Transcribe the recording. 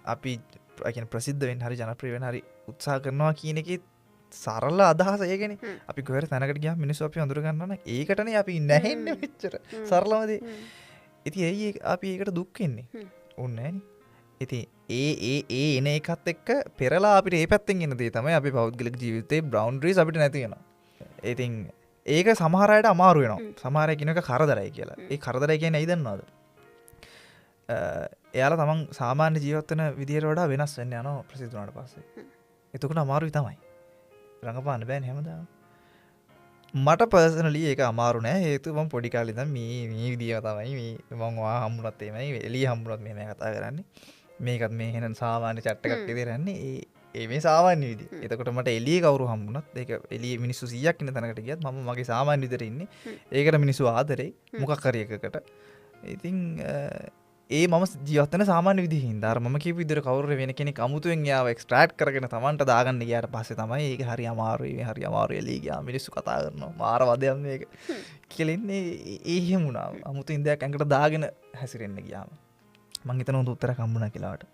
අපි ප්‍රසිද්ධ වෙන්න හරි ජනප්‍රිය වෙන්න හරි උත්සාහ කරනවා කියන එකේ සරල අදහස ඒකනේ. අපි කොහෙර තැනකට ගියාම මිනිස්සු අපි අඳුර ගන්නවා නම් ඒකටනේ අපි නැහෙන්නේ මෙච්චර සරලම දේ. ඉතින් ඇයි අපි ඒකට දුක් වෙන්නේ? ඕනේ නෑනේ. ඉතින් ඒ එන එකත් එක්ක පෙරලා අපිට ඒ පැත්තෙන් එන දේ තමයි අපි පෞද්ගලික ජීවිතේ බවුන්ඩරිස් අපිට නැති වෙනවා. ඉතින් ඒක සමහර අයට අමාරු වෙනවා. සමහර අය කියන එක කරදරයි කියලා. ඒ කරදරයි කියන්නේ ඇයි දන්නවද? එයාලා තමන් සාමාන්‍ය ජීවත් වෙන විදියට වඩා වෙනස් වෙන්න යනවා ප්‍රසිද්ධ වුණාට පස්සේ. එතකොට අමාරුයි තමයි. රඟපාන්න බෑනේ හැමදාම. මට පර්සනලි ඒක අමාරු නෑ. හේතුව මම පොඩි කාලේ ඉඳන් මේ විදියම තමයි මම වා හම්බුනත් එමයයි එළිය හම්බුනත් මෙහෙමයි කතා කරන්නේ. මේකත් මේ එහෙනම් සාමාන්‍ය චැට් එකක් විදියට යන්නේ. ඒ මේ සාමාන්‍ය විදිය. එතකොට මට එළියේ කවුරු හම්බුනත් ඒක එළියේ මිනිස්සු 100ක් ඉන්න තැනකට ගියත් මම මගේ සාමාන්‍ය විදියට ඉන්නේ. ඒකට මිනිස්සු ආදරේ මොකක් හරි එකකට. ඉතින් ඒ මම ජීවත් වෙන සාමාන්‍ය විදිහකින් හින්දා අර මම කියපු විදිහට කවුරු වෙන කෙනෙක් අමුතුවෙන් යාව එක්ස්ට්‍රැක්ට් කරගෙන Tamanට දාගන්න ගියාට පස්සේ තමයි ඒක හරි අමාරුයි මේ හරි අමාරුයි එළිය ගියා මිනිස්සු කතා කරනවා මාර වදයක් මේක කියලා ඉන්නේ ඒ එහෙම වුණා. අමුතුවෙන් දෙයක් ඇඟට දාගෙන හැසිරෙන්න ගියාම මං හිතනවා උත්තරයක් හම්බුණා කියලාට.